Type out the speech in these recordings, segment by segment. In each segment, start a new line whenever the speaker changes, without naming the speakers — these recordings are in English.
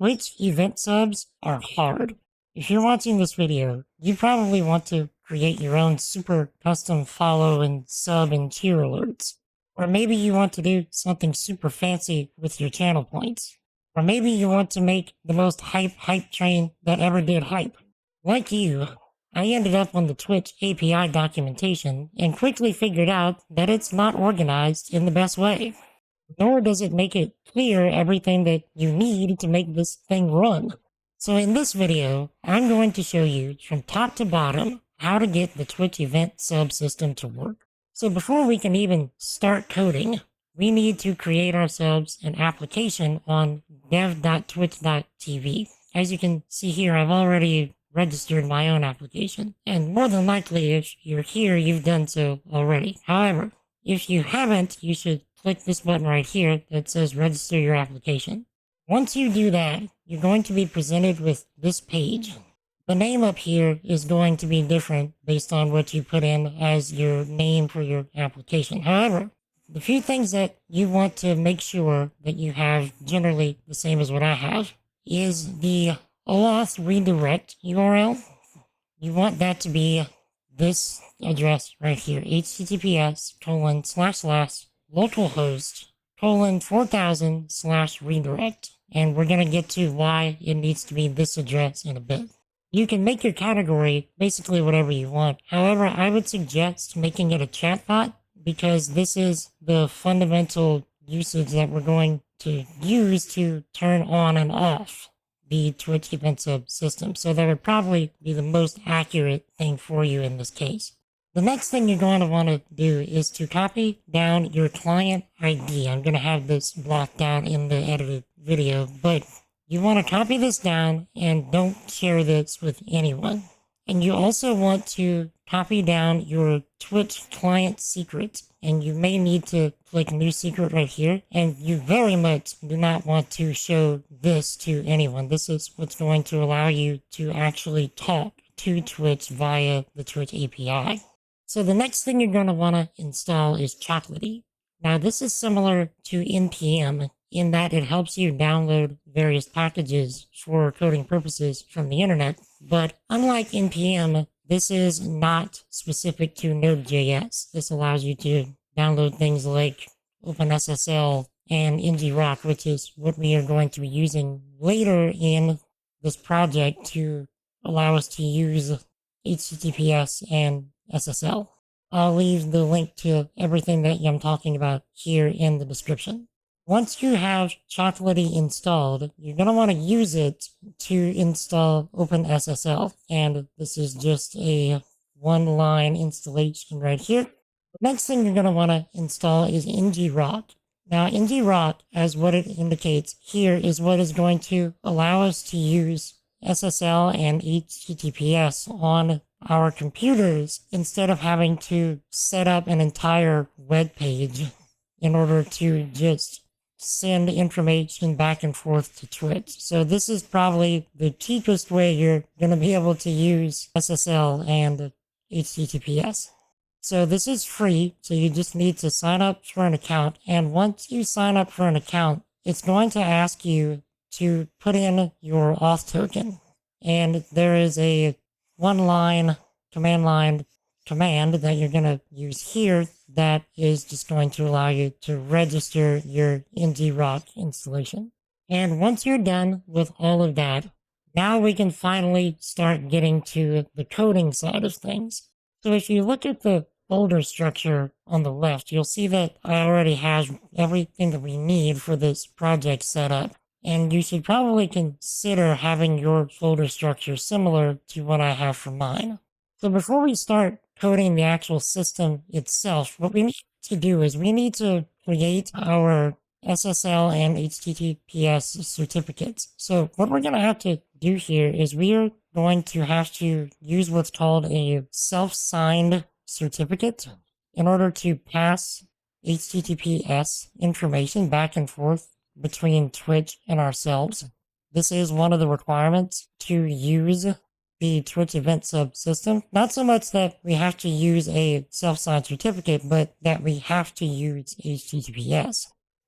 Twitch event subs are hard. If you're watching this video, you probably want to create your own super custom follow and sub and cheer alerts. Or maybe you want to do something super fancy with your channel points. Or maybe you want to make the most hype train that ever did hype. Like you, I ended up on the Twitch API documentation and quickly figured out that it's not organized in the best way. Nor does it make it clear everything that you need to make this thing run. So in this video, I'm going to show you from top to bottom how to get the Twitch event subsystem to work. So before we can even start coding, we need to create ourselves an application on dev.twitch.tv. As you can see here, I've already registered my own application, and more than likely if you're here, you've done so already. However, if you haven't, you should click this button right here that says register your application. Once you do that, you're going to be presented with this page. The name up here is going to be different based on what you put in as your name for your application. However, the few things that you want to make sure that you have generally the same as what I have is the OAuth redirect URL. You want that to be this address right here, https://localhost:4000/redirect. And we're going to get to why it needs to be this address in a bit. You can make your category basically whatever you want. However, I would suggest making it a chatbot because this is the fundamental usage that we're going to use to turn on and off the Twitch EventSub system. So that would probably be the most accurate thing for you in this case. The next thing you're going to want to do is to copy down your client ID. I'm going to have this blocked down in the edited video, but you want to copy this down and don't share this with anyone. And you also want to copy down your Twitch client secret, and you may need to click new secret right here. And you very much do not want to show this to anyone. This is what's going to allow you to actually talk to Twitch via the Twitch API. So the next thing you're going to want to install is Chocolatey. Now this is similar to NPM in that it helps you download various packages for coding purposes from the internet. But unlike NPM, this is not specific to Node.js. This allows you to download things like OpenSSL and Ngrok, which is what we are going to be using later in this project to allow us to use HTTPS and SSL. I'll leave the link to everything that I'm talking about here in the description. Once you have Chocolatey installed, you're going to want to use it to install OpenSSL. And this is just a one-line installation right here. The next thing you're going to want to install is Ngrok. Now, Ngrok, as what it indicates here, is what is going to allow us to use SSL and HTTPS on our computers instead of having to set up an entire web page in order to just send information back and forth to Twitch. So this is probably the cheapest way you're going to be able to use SSL and HTTPS. So this is free, so you just need to sign up for an account. And once you sign up for an account, it's going to ask you to put in your auth token. And there is a one-line command that you're going to use here that is just going to allow you to register your Ngrok installation. And once you're done with all of that, now we can finally start getting to the coding side of things. So if you look at the folder structure on the left, you'll see that I already have everything that we need for this project set up. And you should probably consider having your folder structure similar to what I have for mine. So before we start coding the actual system itself, what we need to do is we need to create our SSL and HTTPS certificates. So what we're going to have to do here is we are going to have to use what's called a self-signed certificate in order to pass HTTPS information back and forth between Twitch and ourselves. This is one of the requirements to use the Twitch EventSub system. Not so much that we have to use a self-signed certificate, but that we have to use HTTPS.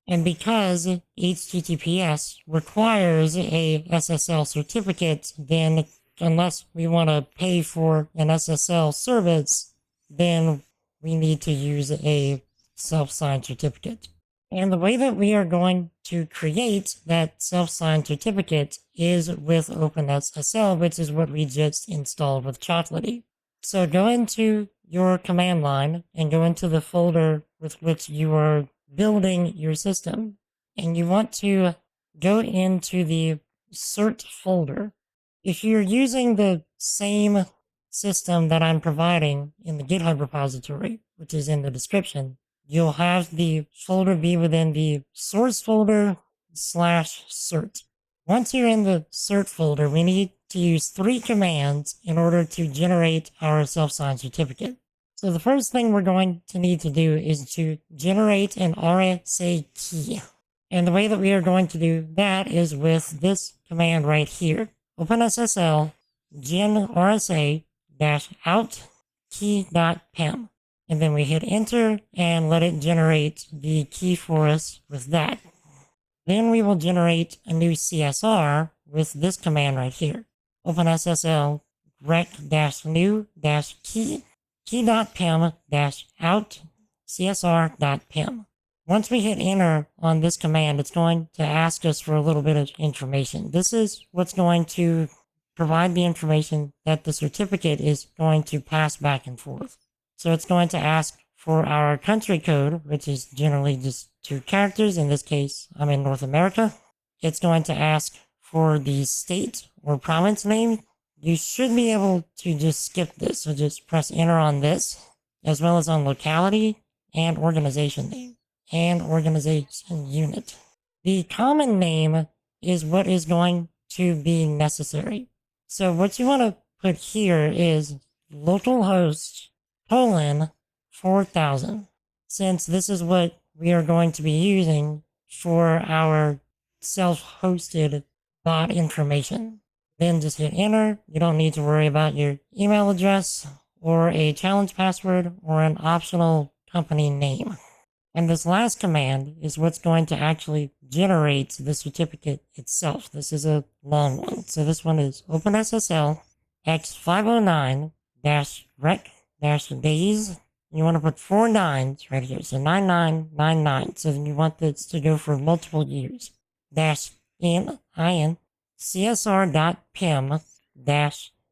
And because HTTPS requires a SSL certificate, then unless we want to pay for an SSL service, then we need to use a self-signed certificate. And the way that we are going to create that self-signed certificate is with OpenSSL, which is what we just installed with Chocolatey. So go into your command line and go into the folder with which you are building your system. And you want to go into the cert folder. If you're using the same system that I'm providing in the GitHub repository, which is in the description, you'll have the folder be within the source folder /cert. Once you're in the cert folder, we need to use 3 commands in order to generate our self-signed certificate. So the first thing we're going to need to do is to generate an RSA key. And the way that we are going to do that is with this command right here. OpenSSL gen RSA-out key.pem. And then we hit enter and let it generate the key for us with that. Then we will generate a new CSR with this command right here. OpenSSL rec-new-key key.pem-out csr.pem. Once we hit enter on this command, it's going to ask us for a little bit of information. This is what's going to provide the information that the certificate is going to pass back and forth. So it's going to ask for our country code, which is generally just 2 characters. In this case, I'm in North America. It's going to ask for the state or province name. You should be able to just skip this. So just press enter on this, as well as on locality and organization name and organization unit. The common name is what is going to be necessary. So what you want to put here is localhost 4000, since this is what we are going to be using for our self-hosted bot information. Then just hit enter. You don't need to worry about your email address or a challenge password or an optional company name. And this last command is what's going to actually generate the certificate itself. This is a long one. So this one is OpenSSL x509-rec-days. You want to put 4 nines right here. So 9999. So then you want this to go for multiple years. -in csr.pem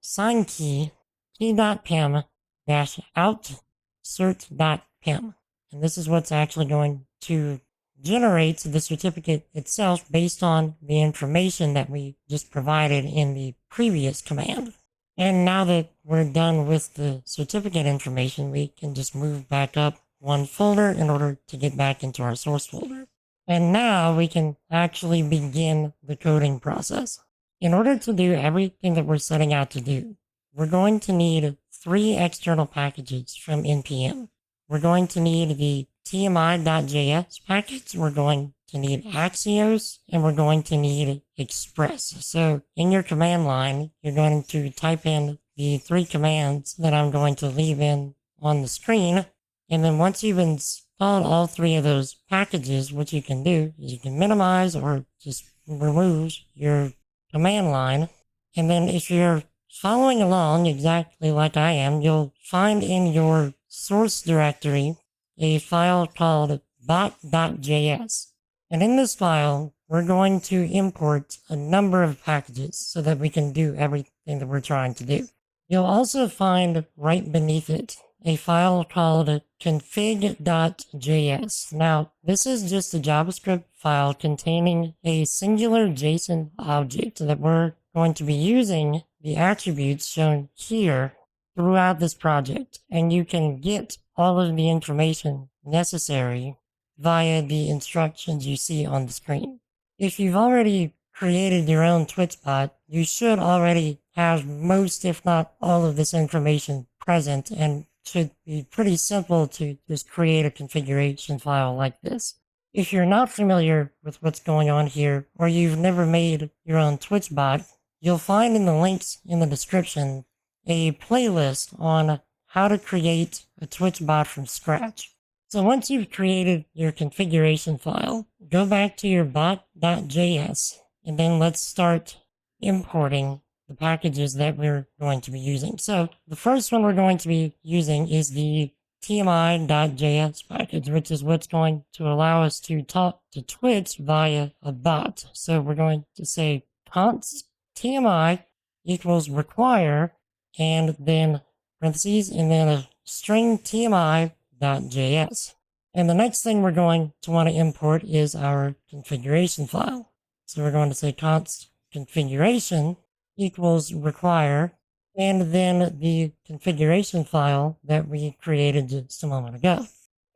-sign key key.pem -out cert.pem. And this is what's actually going to generate the certificate itself based on the information that we just provided in the previous command. And now that we're done with the certificate information, we can just move back up one folder in order to get back into our source folder. And now we can actually begin the coding process. In order to do everything that we're setting out to do, we're going to need 3 external packages from NPM. We're going to need the tmi.js package, we're going to need Axios, and we're going to need Express. So in your command line, you're going to type in the 3 commands that I'm going to leave in on the screen. And then once you've installed all 3 of those packages, what you can do is you can minimize or just remove your command line. And then if you're following along exactly like I am, you'll find in your source directory a file called bot.js. And in this file, we're going to import a number of packages so that we can do everything that we're trying to do. You'll also find right beneath it a file called config.js. Now, this is just a JavaScript file containing a singular JSON object that we're going to be using the attributes shown here throughout this project. And you can get all of the information necessary via the instructions you see on the screen. If you've already created your own Twitch bot, you should already have most, if not all, of this information present, and should be pretty simple to just create a configuration file like this. If you're not familiar with what's going on here, or you've never made your own Twitch bot, you'll find in the links in the description a playlist on how to create a Twitch bot from scratch. So once you've created your configuration file, go back to your bot.js, and then let's start importing the packages that we're going to be using. So the first one we're going to be using is the tmi.js package, which is what's going to allow us to talk to Twitch via a bot. So we're going to say const tmi equals require, and then parentheses, and then a string tmi.js. And the next thing we're going to want to import is our configuration file. So we're going to say const configuration equals require, and then the configuration file that we created just a moment ago.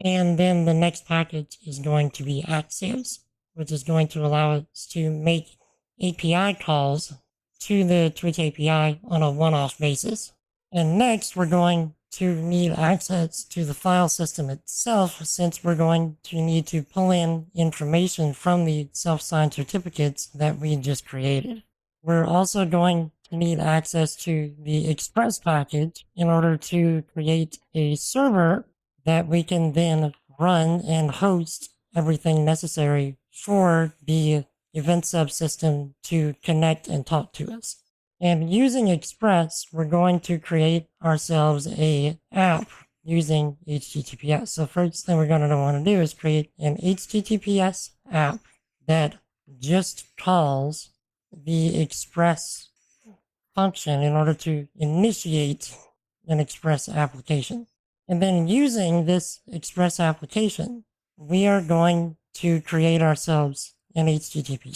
And then the next package is going to be Axios, which is going to allow us to make API calls to the Twitch API on a one-off basis. And next, we're going to need access to the file system itself, since we're going to need to pull in information from the self-signed certificates that we just created. We're also going to need access to the Express package in order to create a server that we can then run and host everything necessary for the EventSub system to connect and talk to us. And using Express, we're going to create ourselves an app using HTTPS. So first thing we're going to want to do is create an HTTPS app that just calls the Express function in order to initiate an Express application. And then using this Express application, we are going to create ourselves an HTTPS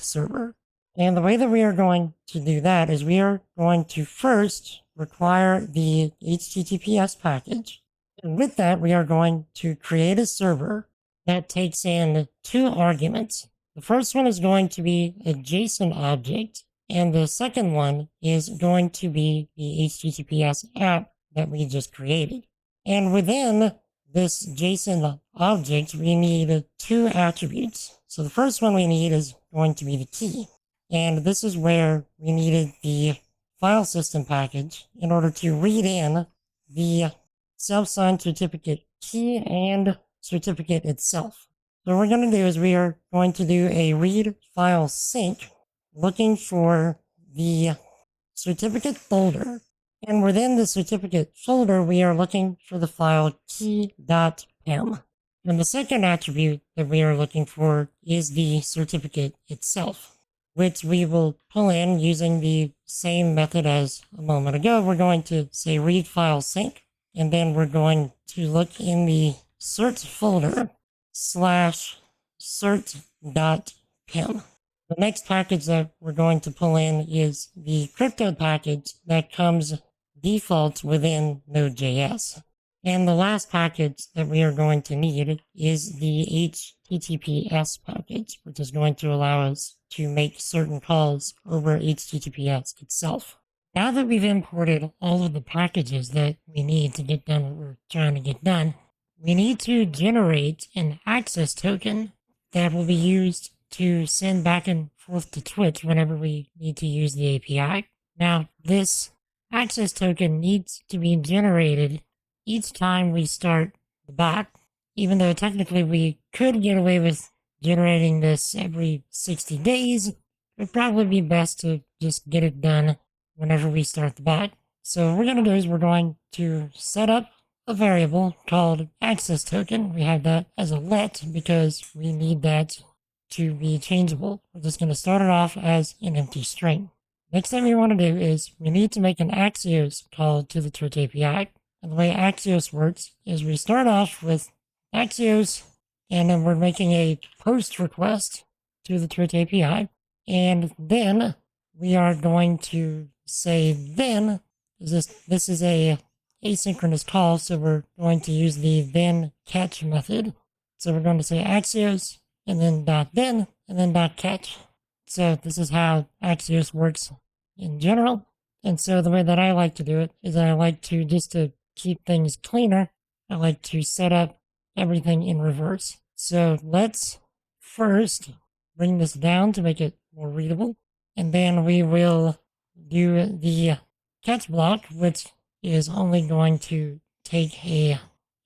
server. And the way that we are going to do that is we are going to first require the HTTPS package. And with that, we are going to create a server that takes in two arguments. The first one is going to be a JSON object, and the second one is going to be the HTTPS app that we just created. And within this JSON object, we need two attributes. So the first one we need is going to be the key. And this is where we needed the file system package in order to read in the self-signed certificate key and certificate itself. So what we're going to do is we are going to do a read file sync looking for the certificate folder. And within the certificate folder, we are looking for the file key.pem. And the second attribute that we are looking for is the certificate itself, which we will pull in using the same method as a moment ago. We're going to say read file sync, and then we're going to look in the cert folder /cert.pem. The next package that we're going to pull in is the crypto package that comes default within Node.js. And the last package that we are going to need is the HTTPS package, which is going to allow us to make certain calls over HTTPS itself. Now that we've imported all of the packages that we need to get done what we're trying to get done, we need to generate an access token that will be used to send back and forth to Twitch whenever we need to use the API. Now, this access token needs to be generated each time we start the bot, even though technically we could get away with generating this every 60 days. It would probably be best to just get it done whenever we start the bot. So what we're going to do is we're going to set up a variable called access token. We have that as a let because we need that to be changeable. We're just going to start it off as an empty string. Next thing we want to do is we need to make an Axios call to the Twitch API. And the way Axios works is we start off with Axios, and then we're making a post request to the Twitch API. And then we are going to say then, this is a asynchronous call, so we're going to use the then catch method. So we're going to say Axios, and then .then, and then .catch. So this is how Axios works in general. And so the way that I like to do it is I like to, just to keep things cleaner, I like to set up everything in reverse. So let's first bring this down to make it more readable. And then we will do the catch block, which is only going to take a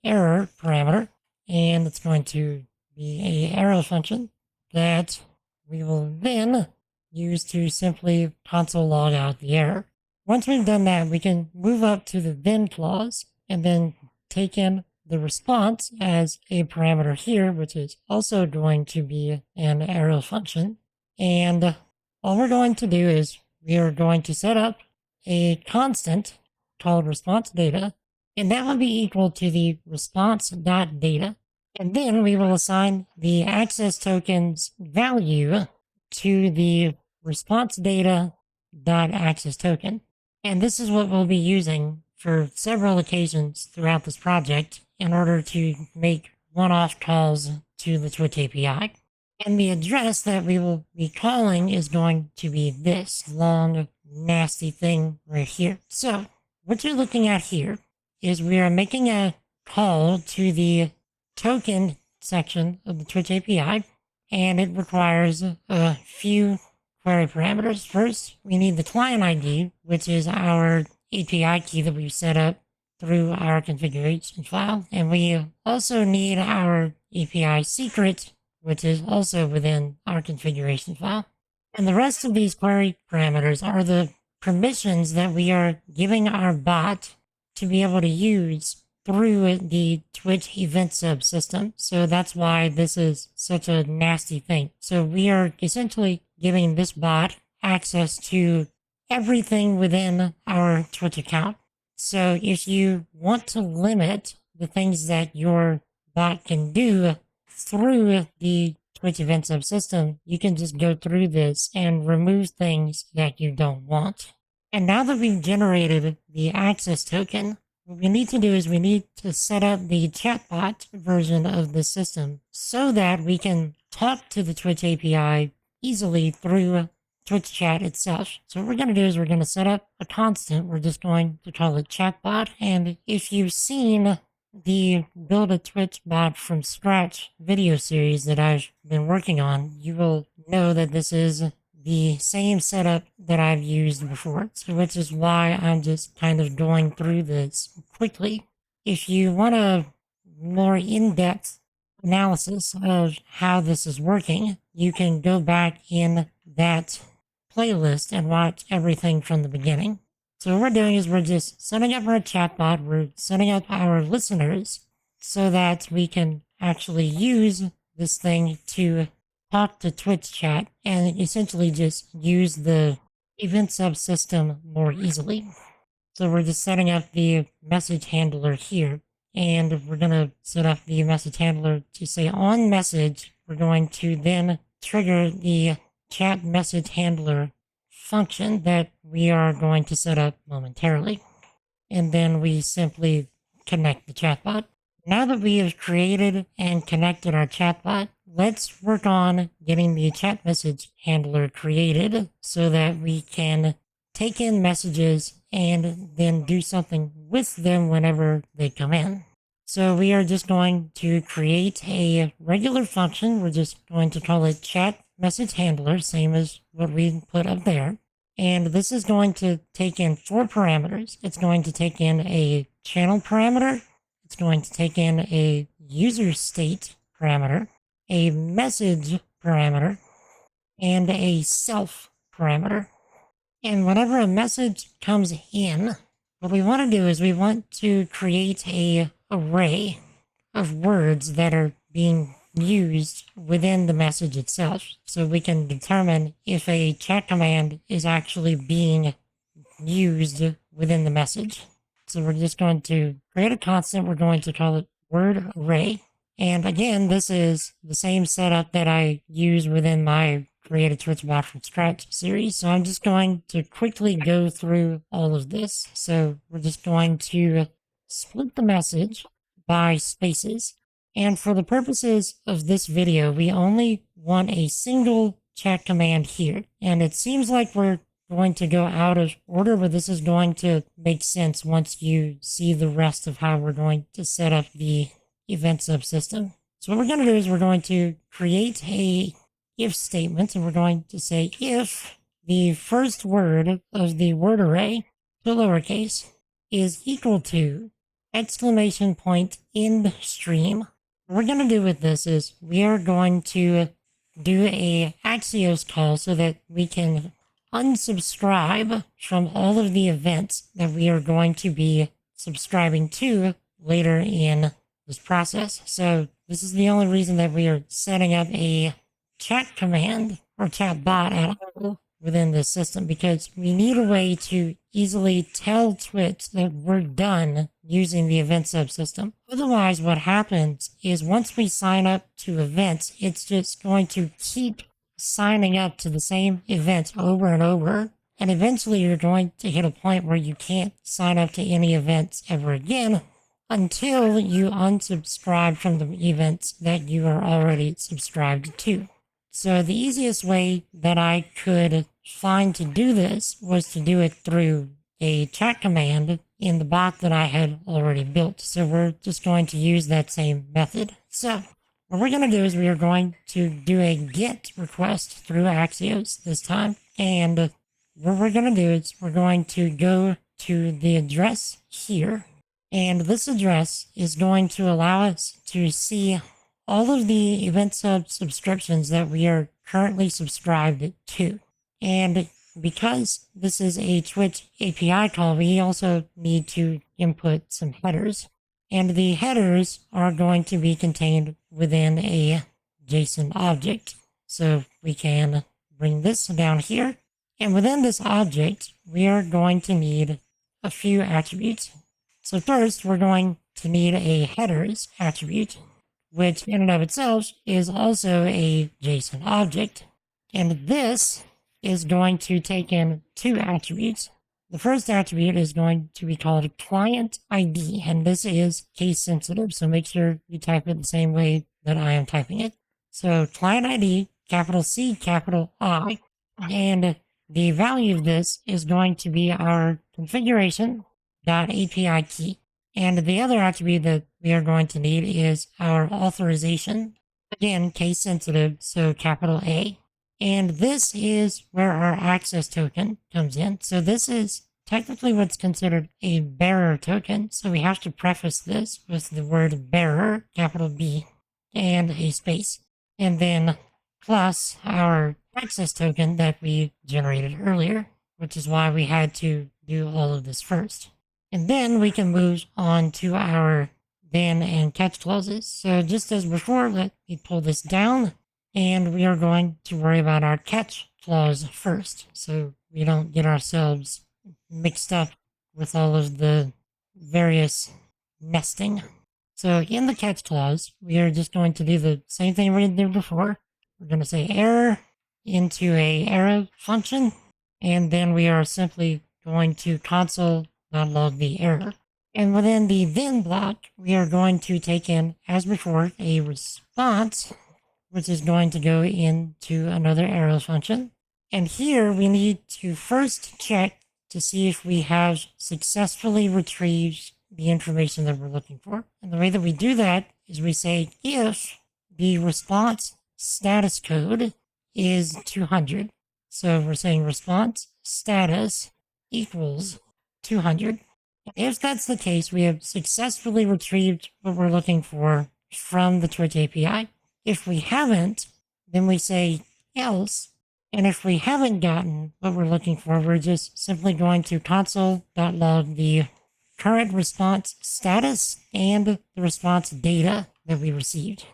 error parameter, and it's going to be a arrow function that we will then use to simply console log out the error. Once we've done that, we can move up to the then clause and then take in the response as a parameter here, which is also going to be an arrow function. And all we're going to do is we are going to set up a constant called response data, and that will be equal to the response.data. And then we will assign the access token's value to the response data.access token. And this is what we'll be using for several occasions throughout this project in order to make one-off calls to the Twitch API. And the address that we will be calling is going to be this long, nasty thing right here. So what you're looking at here is we are making a call to the token section of the Twitch API, and it requires a few query parameters. First, we need the client ID, which is our API key that we've set up through our configuration file. And we also need our API secret, which is also within our configuration file. And the rest of these query parameters are the permissions that we are giving our bot to be able to use through the Twitch EventSub system. So that's why this is such a nasty thing. So we are essentially giving this bot access to everything within our Twitch account. So if you want to limit the things that your bot can do through the Twitch EventSub system, you can just go through this and remove things that you don't want. And now that we've generated the access token, what we need to do is we need to set up the chatbot version of the system so that we can talk to the Twitch API easily through Twitch chat itself. So what we're going to do is we're going to set up a constant. We're just going to call it chatbot. And if you've seen the Build a Twitch Bot from Scratch video series that I've been working on, you will know that this is the same setup that I've used before, so which is why I'm just kind of going through this quickly. If you want a more in-depth analysis of how this is working, you can go back in that playlist and watch everything from the beginning. So what we're doing is we're just setting up our chatbot, we're setting up our listeners so that we can actually use this thing to talk to Twitch chat and essentially just use the EventSub system more easily. So we're just setting up the message handler here, and we're going to set up the message handler to say on message. We're going to then trigger the chat message handler function that we are going to set up momentarily. And then we simply connect the chatbot. Now that we have created and connected our chatbot, let's work on getting the chat message handler created so that we can take in messages and then do something with them whenever they come in. So we are just going to create a regular function. We're just going to call it chat message handler, same as what we put up there. And this is going to take in 4 parameters. It's going to take in a channel parameter. It's going to take in a user state parameter, a message parameter, and a self parameter. And whenever a message comes in, what we want to do is we want to create an array of words that are being used within the message itself, so we can determine if a chat command is actually being used within the message. So we're just going to create a constant. We're going to call it word array. And again, this is the same setup that I use within my Create a Twitch Bot from Scratch series. So I'm just going to quickly go through all of this. So we're just going to split the message by spaces. And for the purposes of this video, we only want a single chat command here. And it seems like we're going to go out of order, but this is going to make sense once you see the rest of how we're going to set up the EventSub system. So what we're going to do is we're going to create a if statement, and we're going to say if the first word of the word array, to lowercase, is equal to exclamation point end stream. What we're going to do with this is we are going to do a Axios call so that we can unsubscribe from all of the events that we are going to be subscribing to later in this process. So this is the only reason that we are setting up a chat command or chat bot at all within this system, because we need a way to easily tell Twitch that we're done using the EventSub system. Otherwise, what happens is once we sign up to events, it's just going to keep signing up to the same events over and over. And eventually you're going to hit a point where you can't sign up to any events ever again until you unsubscribe from the events that you are already subscribed to. So the easiest way that I could find to do this was to do it through a chat command in the bot that I had already built. So we're just going to use that same method. So what we're going to do is we are going to do a GET request through Axios this time. And what we're going to do is we're going to go to the address here. And this address is going to allow us to see all of the EventSub subscriptions that we are currently subscribed to. And because this is a Twitch API call, we also need to input some headers. And the headers are going to be contained within a JSON object. So we can bring this down here. And within this object, we are going to need a few attributes. So first, we're going to need a headers attribute, which in and of itself is also a JSON object. And this is going to take in two attributes. The first attribute is going to be called client ID, and this is case sensitive, so make sure you type it the same way that I am typing it. So client ID, capital C, capital I, and the value of this is going to be our configuration.api key. And the other attribute that we are going to need is our authorization. Again, case sensitive, so capital A. And this is where our access token comes in. So this is technically what's considered a bearer token. So we have to preface this with the word bearer, capital B, and a space. And then plus our access token that we generated earlier, which is why we had to do all of this first. And then we can move on to our then and catch clauses. So just as before, let me pull this down, and we are going to worry about our catch clause first, so we don't get ourselves mixed up with all of the various nesting. So in the catch clause, we are just going to do the same thing we did before. We're going to say error into a arrow function, and then we are simply going to console.log the error. And within the then block, we are going to take in, as before, a response, which is going to go into another arrow function. And here we need to first check to see if we have successfully retrieved the information that we're looking for. And the way that we do that is we say if the response status code is 200. So we're saying response status equals 200. If that's the case, we have successfully retrieved what we're looking for from the Twitch API. If we haven't, then we say else. And if we haven't gotten what we're looking for, we're just simply going to console.log the current response status and the response data that we received.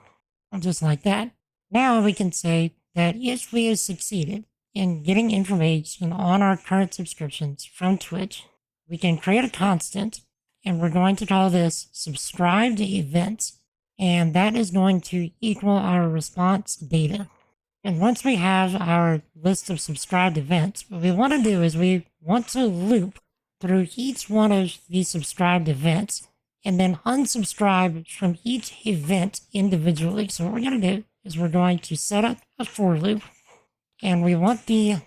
Just like that. Now we can say that if we have succeeded in getting information on our current subscriptions from Twitch, we can create a constant, and we're going to call this subscribed events, and that is going to equal our response data. And once we have our list of subscribed events, what we want to do is we want to loop through each one of these subscribed events and then unsubscribe from each event individually. So what we're going to do is we're going to set up a for loop, and we want the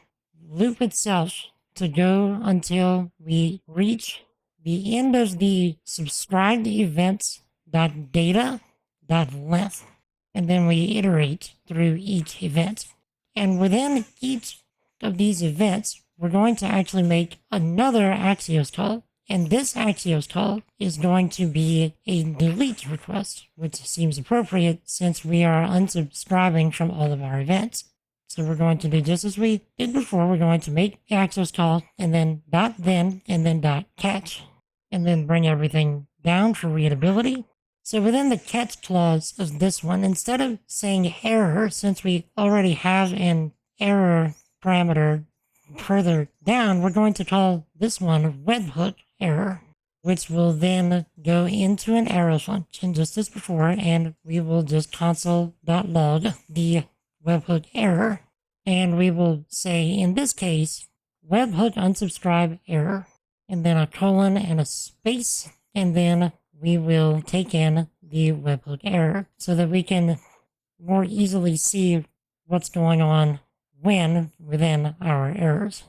loop itself to go until we reach the end of the subscribed events.data.length, and then we iterate through each event. And within each of these events, we're going to actually make another Axios call. And this Axios call is going to be a delete request, which seems appropriate since we are unsubscribing from all of our events. So we're going to do just as we did before. We're going to make the Axios call and then .then and then .catch, and then bring everything down for readability. So within the catch clause of this one, instead of saying error, since we already have an error parameter further down, we're going to call this one webhook error, which will then go into an arrow function just as before, and we will just console.log the webhook error, and we will say, in this case, webhook unsubscribe error, and then a colon and a space, and then we will take in the webhook error so that we can more easily see what's going on when within our errors.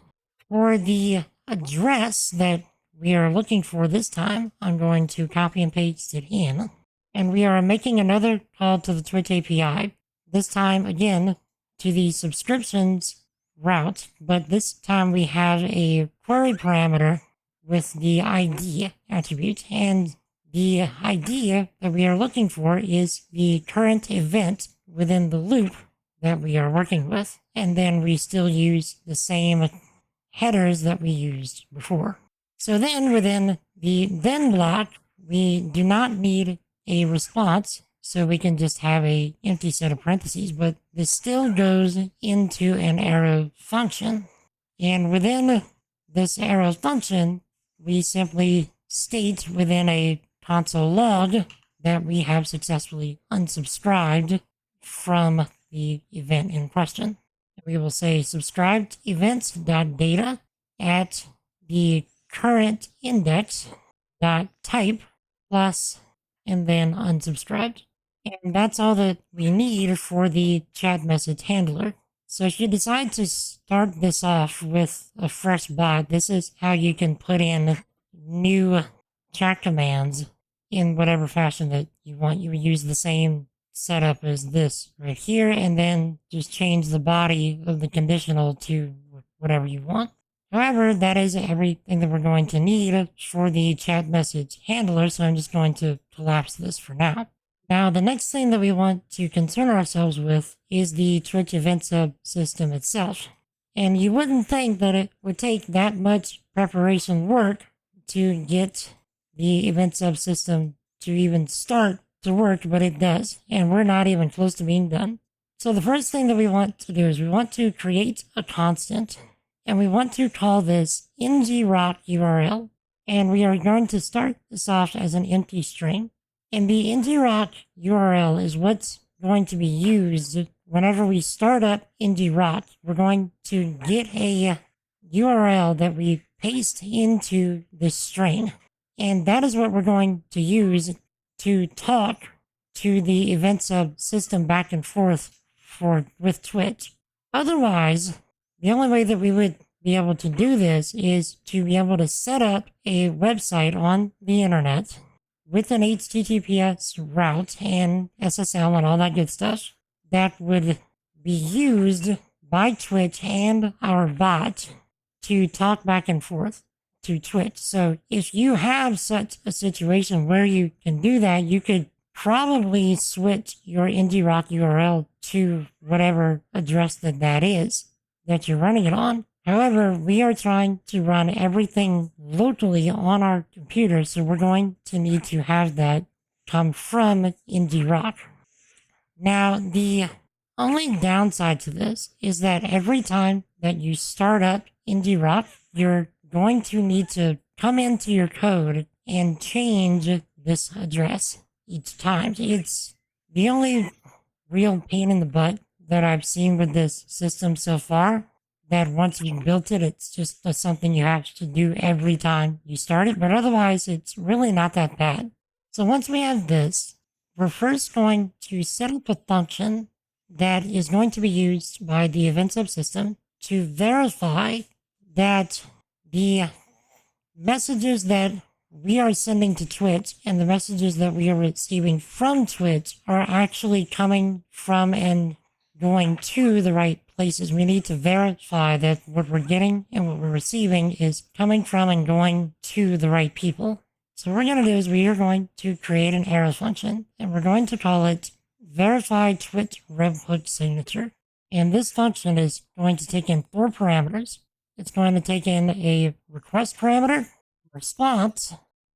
For the address that we are looking for this time, I'm going to copy and paste it in, and we are making another call to the Twitch API, this time again to the subscriptions route, but this time we have a query parameter with the ID attribute, and the ID that we are looking for is the current event within the loop that we are working with, and then we still use the same headers that we used before. So then within the then block, we do not need a response, so we can just have a empty set of parentheses, but this still goes into an arrow function. And within this arrow function, we simply state within a console log that we have successfully unsubscribed from the event in question. We will say subscribed events.data at the current index .type plus and then unsubscribed. And that's all that we need for the chat message handler. So if you decide to start this off with a fresh bot, this is how you can put in new chat commands in whatever fashion that you want. You would use the same setup as this right here, and then just change the body of the conditional to whatever you want. However, that is everything that we're going to need for the chat message handler, so I'm just going to collapse this for now. Now, the next thing that we want to concern ourselves with is the Twitch EventSub system itself. And you wouldn't think that it would take that much preparation work to get the EventSub system to even start to work, but it does, and we're not even close to being done. So the first thing that we want to do is we want to create a constant, and we want to call this Ngrok URL, and we are going to start this off as an empty string. And the Ngrok URL is what's going to be used whenever we start up Ngrok. We're going to get a URL that we paste into this string, and that is what we're going to use to talk to the EventSub system back and forth with Twitch. Otherwise, the only way that we would be able to do this is to be able to set up a website on the internet with an HTTPS route and SSL and all that good stuff that would be used by Twitch and our bot to talk back and forth to Twitch. So if you have such a situation where you can do that, you could probably switch your Ngrok URL to whatever address that is that you're running it on. However, we are trying to run everything locally on our computer, so we're going to need to have that come from Ngrok. Now, the only downside to this is that every time that you start up Ngrok, you're going to need to come into your code and change this address each time. It's the only real pain in the butt that I've seen with this system so far, that once you've built it, it's just something you have to do every time you start it, but otherwise it's really not that bad. So once we have this, we're first going to set up a function that is going to be used by the EventSub system to verify that the messages that we are sending to Twitch and the messages that we are receiving from Twitch are actually coming from and going to the right places. We need to verify that what we're getting and what we're receiving is coming from and going to the right people. So what we're going to do is we are going to create an arrow function, and we're going to call it verify Twitch webhook signature. And this function is going to take in 4 parameters. It's going to take in a request parameter, response,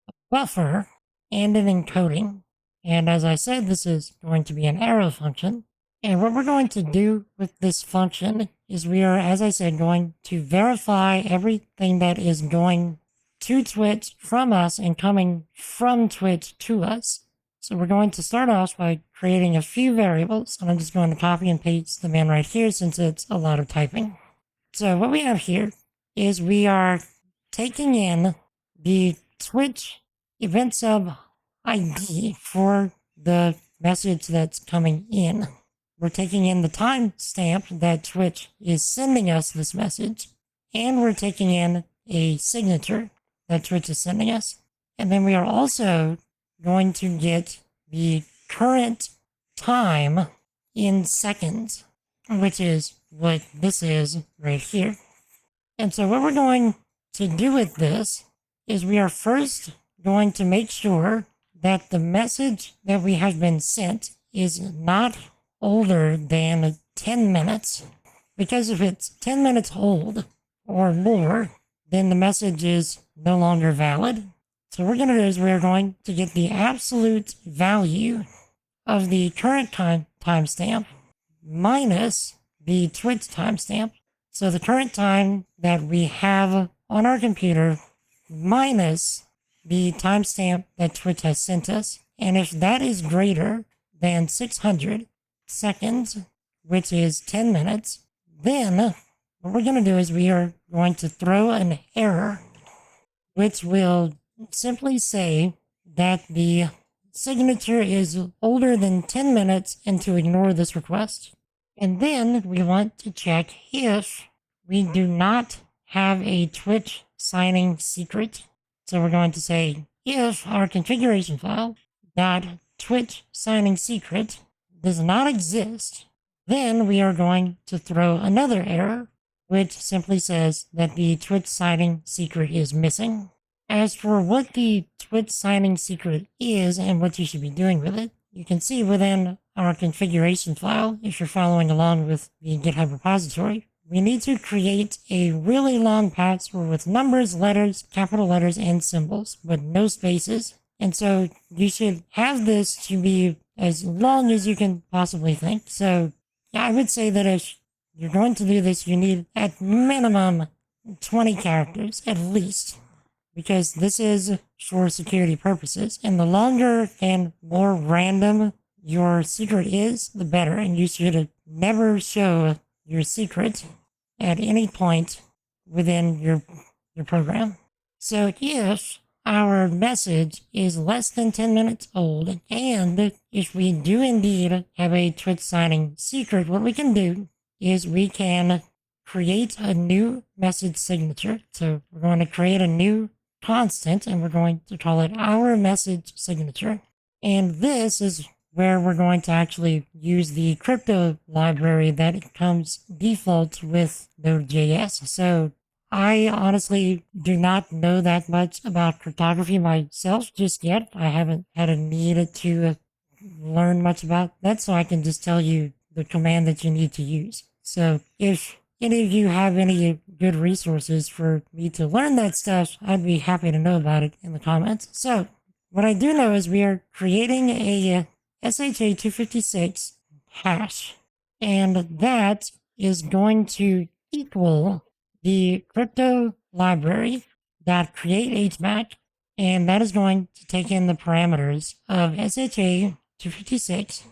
a buffer, and an encoding. And as I said, this is going to be an arrow function. And what we're going to do with this function is we are, as I said, going to verify everything that is going to Twitch from us and coming from Twitch to us. So we're going to start off by creating a few variables, and I'm just going to copy and paste them in right here since it's a lot of typing. So what we have here is we are taking in the Twitch EventSub ID for the message that's coming in. We're taking in the timestamp that Twitch is sending us this message, and we're taking in a signature that Twitch is sending us. And then we are also going to get the current time in seconds, which is what this is right here. And so what we're going to do with this is we are first going to make sure that the message that we have been sent is not older than 10 minutes, because if it's 10 minutes old or more, then the message is no longer valid. So what we're going to do is we're going to get the absolute value of the current timestamp minus the Twitch timestamp. So the current time that we have on our computer minus the timestamp that Twitch has sent us. And if that is greater than 600 seconds, which is 10 minutes, then what we're going to do is we are going to throw an error, which will simply say that the signature is older than 10 minutes and to ignore this request. And then we want to check if we do not have a Twitch signing secret. So we're going to say if our configuration file .twitch signing secret does not exist, then we are going to throw another error, which simply says that the Twitch signing secret is missing. As for what the Twitch signing secret is and what you should be doing with it, you can see within our configuration file, if you're following along with the GitHub repository, we need to create a really long password with numbers, letters, capital letters, and symbols, but no spaces. And so you should have this to be as long as you can possibly think. So I would say that if you're going to do this, you need at minimum 20 characters, at least, because this is for security purposes. And the longer and more random your secret is, the better. And you should never show your secret at any point within your program. So if our message is less than 10 minutes old, and if we do indeed have a Twitch signing secret, what we can do is we can create a new message signature. So we're going to create a new constant, and we're going to call it our message signature. And this is where we're going to actually use the crypto library that comes default with Node.js. So I honestly do not know that much about cryptography myself just yet. I haven't had a need to learn much about that, so I can just tell you the command that you need to use. So if any of you have any good resources for me to learn that stuff, I'd be happy to know about it in the comments. So what I do know is we are creating a SHA-256 hash, and that is going to equal the crypto library .create HMAC, and that is going to take in the parameters of SHA-256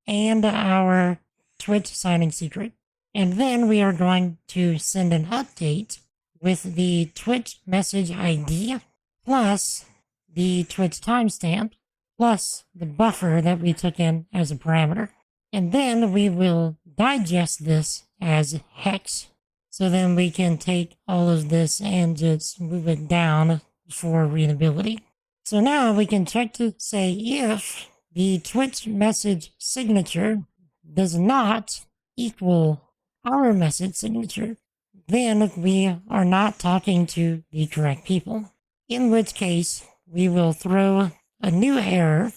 and our Twitch signing secret. And then we are going to send an update with the Twitch message ID plus the Twitch timestamp plus the buffer that we took in as a parameter. And then we will digest this as hex. So then we can take all of this and just move it down for readability. So now we can check to say if the Twitch message signature does not equal our message signature, then we are not talking to the correct people. In which case, we will throw a new error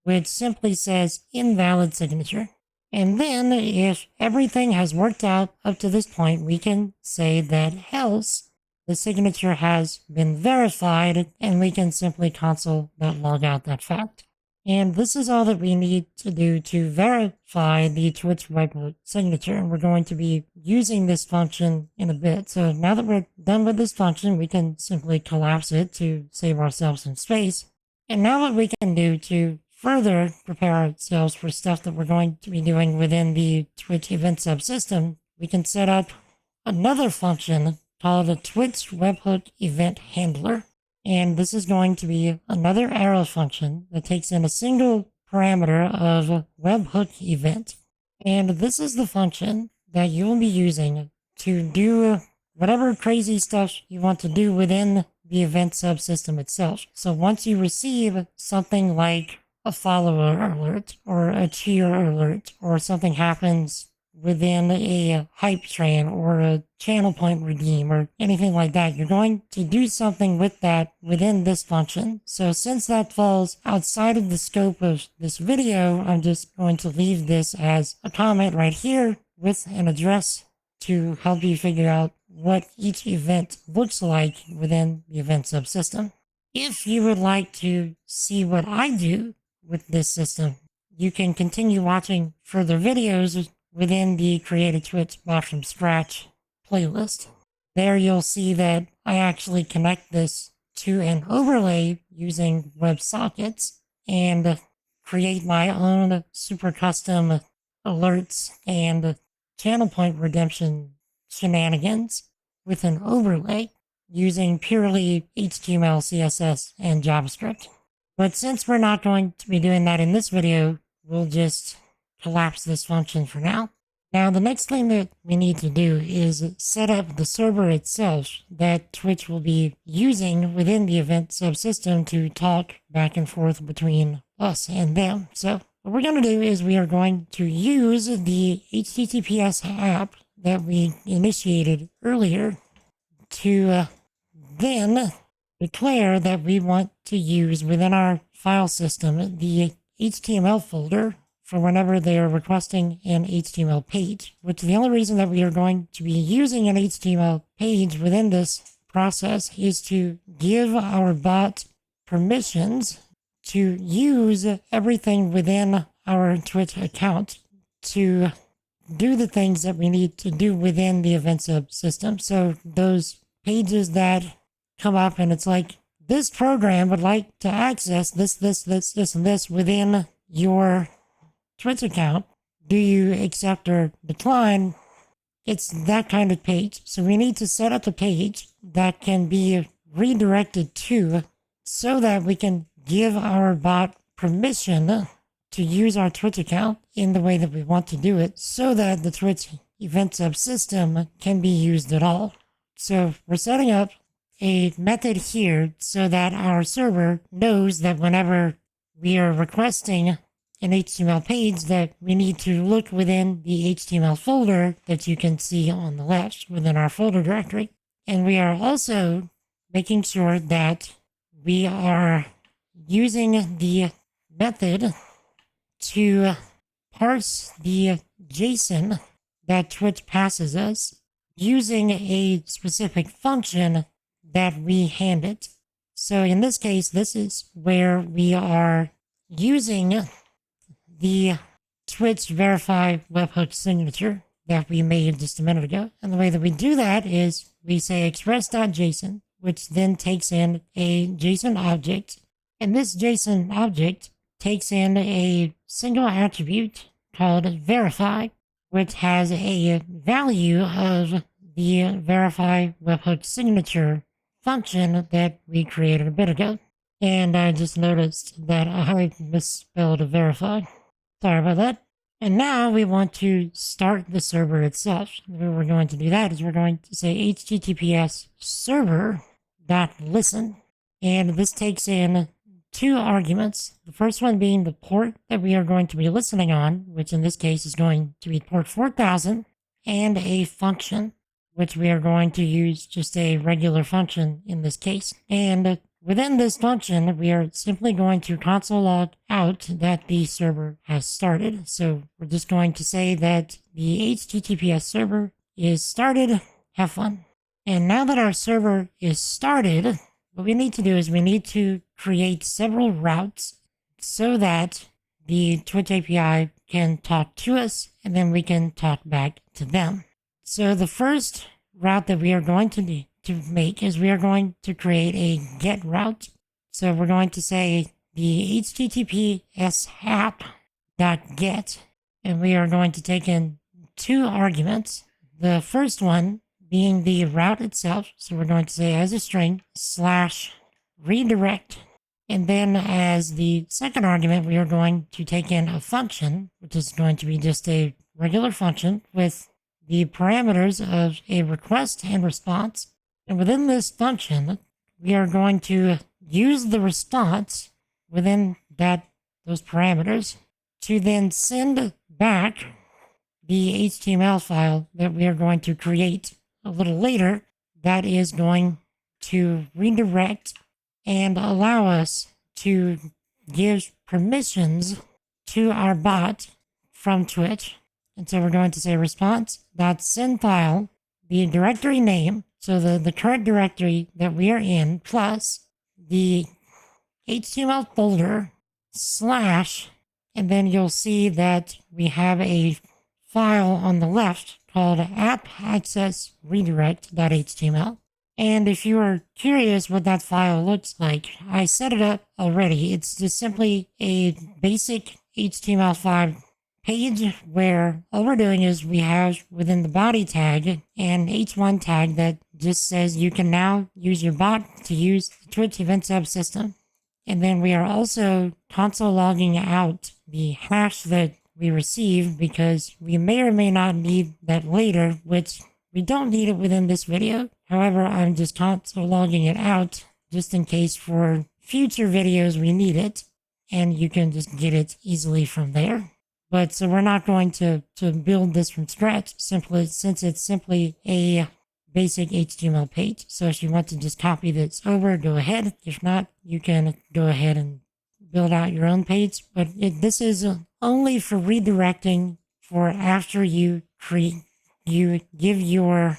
which simply says invalid signature. And then if everything has worked out up to this point, we can say that else the signature has been verified, and we can simply console.log out that fact. And this is all that we need to do to verify the Twitch webhook signature. And we're going to be using this function in a bit. So now that we're done with this function, we can simply collapse it to save ourselves some space. And now what we can do to further prepare ourselves for stuff that we're going to be doing within the Twitch EventSub system, we can set up another function called a Twitch Webhook Event Handler. And this is going to be another arrow function that takes in a single parameter of webhook event. And this is the function that you will be using to do whatever crazy stuff you want to do within the event subsystem itself. So once you receive something like a follower alert or a cheer alert, or something happens within a hype train or a channel point redeem or anything like that, you're going to do something with that within this function. So since that falls outside of the scope of this video, I'm just going to leave this as a comment right here with an address to help you figure out what each event looks like within the event subsystem. If you would like to see what I do with this system, you can continue watching further videos within the Create a Twitch Bot from Scratch playlist. There you'll see that I actually connect this to an overlay using WebSockets and create my own super custom alerts and channel point redemption shenanigans with an overlay using purely HTML, CSS, and JavaScript. But since we're not going to be doing that in this video, we'll just collapse this function for now. Now, the next thing that we need to do is set up the server itself that Twitch will be using within the event subsystem to talk back and forth between us and them. So what we're going to do is we are going to use the HTTPS app that we initiated earlier to then declare that we want to use within our file system the HTML folder for whenever they are requesting an HTML page, which the only reason that we are going to be using an HTML page within this process is to give our bot permissions to use everything within our Twitch account to do the things that we need to do within the EventSub system. So those pages that come up and it's like, this program would like to access this, and this within your Twitch account. Do you accept or decline? It's that kind of page. So we need to set up a page that can be redirected to so that we can give our bot permission to use our Twitch account in the way that we want to do it so that the Twitch EventSub system can be used at all. So we're setting up a method here so that our server knows that whenever we are requesting an HTML page that we need to look within the HTML folder that you can see on the left within our folder directory. And we are also making sure that we are using the method to parse the JSON that Twitch passes us using a specific function that we hand it. So in this case, this is where we are using the Twitch verify webhook signature that we made just a minute ago. And the way that we do that is we say express.json, which then takes in a JSON object. And this JSON object takes in a single attribute called verify, which has a value of the verify webhook signature function that we created a bit ago. And I just noticed that I misspelled verify. Sorry about that. And now we want to start the server itself. The way we're going to do that is we're going to say https server.listen. And this takes in two arguments. The first one being the port that we are going to be listening on, which in this case is going to be port 4000. and a function, which we are going to use just a regular function in this case. And within this function, we are simply going to console log out that the server has started. So we're just going to say that the HTTPS server is started. Have fun. And now that our server is started, what we need to do is we need to create several routes so that the Twitch API can talk to us and then we can talk back to them. So the first route that we are going to make is we are going to create a get route. So we're going to say the HTTPS app.get, and we are going to take in two arguments. The first one being the route itself. So we're going to say as a string /redirect. And then as the second argument, we are going to take in a function, which is going to be just a regular function with the parameters of a request and response. And within this function, we are going to use the response within those parameters to then send back the HTML file that we are going to create a little later that is going to redirect and allow us to give permissions to our bot from Twitch. And so we're going to say response.send file, the directory name, so the current directory that we are in, plus the HTML folder / and then you'll see that we have a file on the left called app_access_redirect.html. And if you are curious what that file looks like, I set it up already. It's just simply a basic HTML5 page where all we're doing is we have within the body tag an h1 tag that just says you can now use your bot to use the Twitch EventSub system. And then we are also console logging out the hash that we receive because we may or may not need that later, which we don't need it within this video. However, I'm just console logging it out just in case for future videos we need it, and you can just get it easily from there. But so we're not going to build this from scratch since it's simply a basic HTML page. So if you want to just copy this over, go ahead. If not, you can go ahead and build out your own page. But this is only for redirecting for after you give your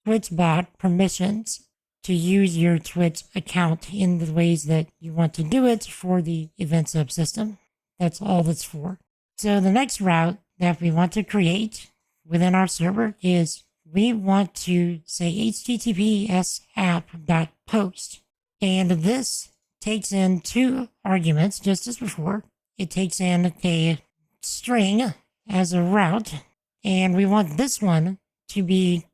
Twitch bot permissions to use your Twitch account in the ways that you want to do it for the EventSub system. That's all that's for. So the next route that we want to create within our server is we want to say https app.post. And this takes in two arguments just as before. It takes in a string as a route, and we want this one to be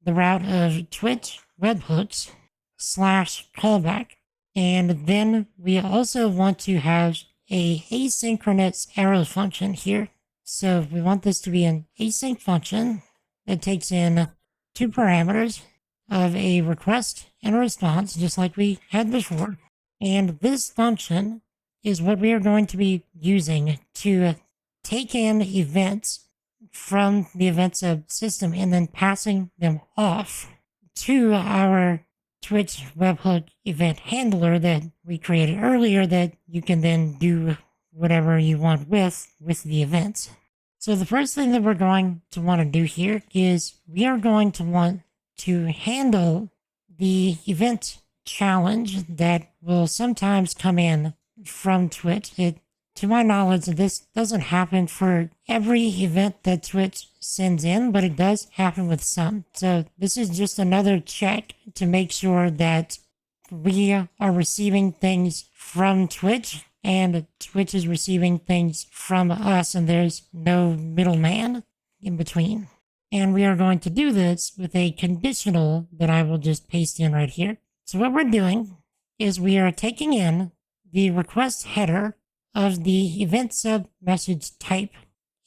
the route of Twitch webhooks /callback. And then we also want to have a asynchronous arrow function here. So we want this to be an async function that takes in two parameters of a request and a response, just like we had before. And this function is what we are going to be using to take in events from the EventSub system and then passing them off to our Twitch webhook event handler that we created earlier that you can then do whatever you want with the events. So the first thing that we're going to want to do here is we are going to want to handle the event challenge that will sometimes come in from Twitch. To my knowledge, this doesn't happen for every event that Twitch sends in, but it does happen with some. So this is just another check to make sure that we are receiving things from Twitch and Twitch is receiving things from us and there's no middleman in between. And we are going to do this with a conditional that I will just paste in right here. So what we're doing is we are taking in the request header of the EventSub message type.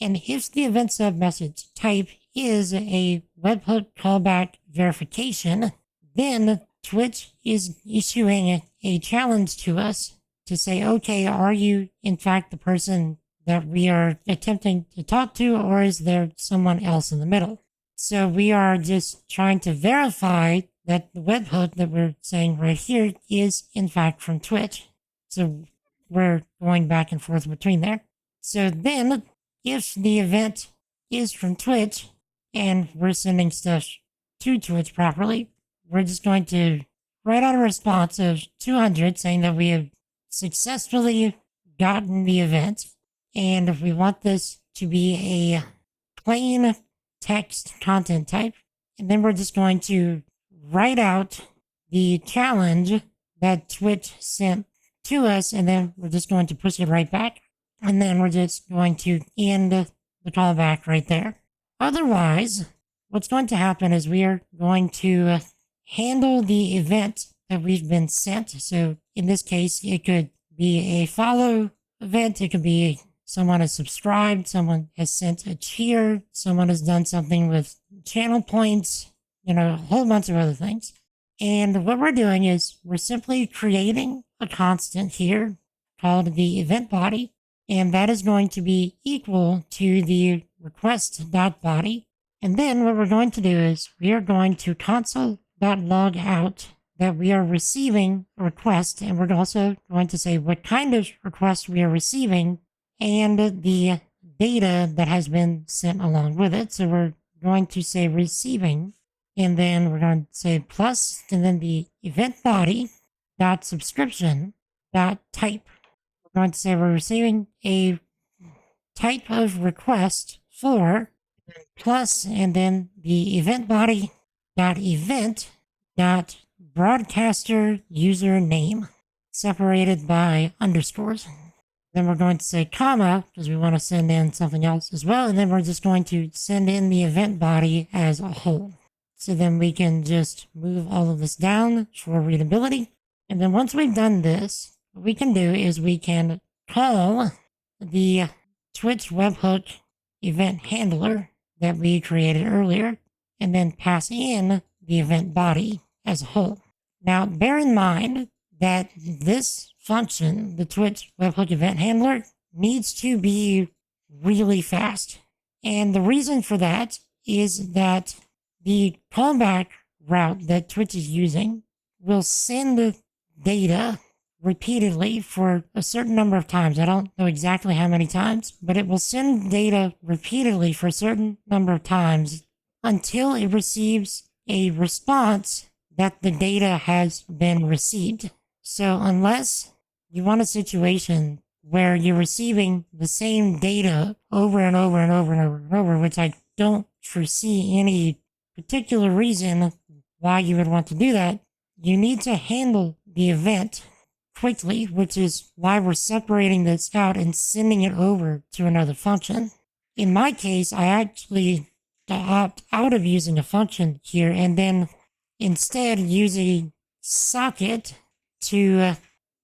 And if the EventSub message type is a webhook callback verification, then Twitch is issuing a challenge to us to say, okay, are you in fact the person that we are attempting to talk to, or is there someone else in the middle? So we are just trying to verify that the webhook that we're saying right here is in fact from Twitch. So we're going back and forth between there. So then if the event is from Twitch and we're sending stuff to Twitch properly, we're just going to write out a response of 200 saying that we have successfully gotten the event. And if we want this to be a plain text content type, and then we're just going to write out the challenge that Twitch sent to us, and then we're just going to push it right back. And then we're just going to end the callback right there. Otherwise, what's going to happen is we are going to handle the event that we've been sent. So in this case, it could be a follow event. It could be someone has subscribed, someone has sent a cheer, someone has done something with channel points, a whole bunch of other things. And what we're doing is we're simply creating a constant here called the event body, and that is going to be equal to the request.body. And then what we're going to do is we are going to console.log out that we are receiving a request, and we're also going to say what kind of request we are receiving and the data that has been sent along with it. So we're going to say receiving, and then we're going to say plus, and then the event body dot subscription dot type. We're going to say we're receiving a type of request for plus, and then the event body dot event dot broadcaster username separated by underscores. Then we're going to say comma because we want to send in something else as well. And then we're just going to send in the event body as a whole. So then we can just move all of this down for readability. And then once we've done this, what we can do is we can call the Twitch webhook event handler that we created earlier and then pass in the event body as a whole. Now, bear in mind that this function, the Twitch webhook event handler, needs to be really fast. And the reason for that is that the callback route that Twitch is using will send data repeatedly for a certain number of times. I don't know exactly how many times, but it will send data repeatedly for a certain number of times until it receives a response that the data has been received. So unless you want a situation where you're receiving the same data over and over and over and over and over, which I don't foresee any particular reason why you would want to do that, you need to handle the event quickly, which is why we're separating this out and sending it over to another function. In my case, I actually opt out of using a function here and then instead use a socket to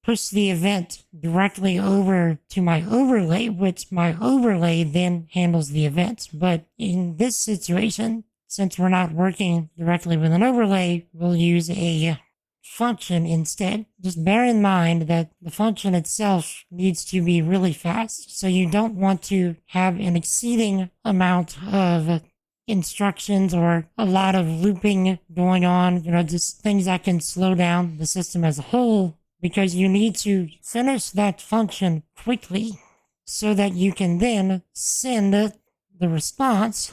push the event directly over to my overlay, which my overlay then handles the event. But in this situation, since we're not working directly with an overlay, we'll use a function instead. Just bear in mind that the function itself needs to be really fast, so you don't want to have an exceeding amount of instructions or a lot of looping going on, just things that can slow down the system as a whole, because you need to finish that function quickly so that you can then send the response,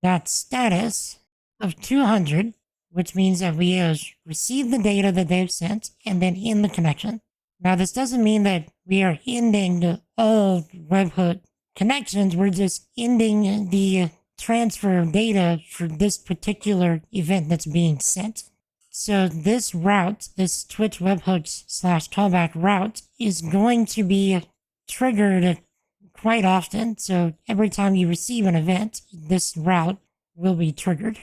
that status of 200, which means that we have received the data that they've sent and then end the connection. Now, this doesn't mean that we are ending all webhook connections. We're just ending the transfer of data for this particular event that's being sent. So this route, this Twitch webhooks / callback route, is going to be triggered quite often. So every time you receive an event, this route will be triggered.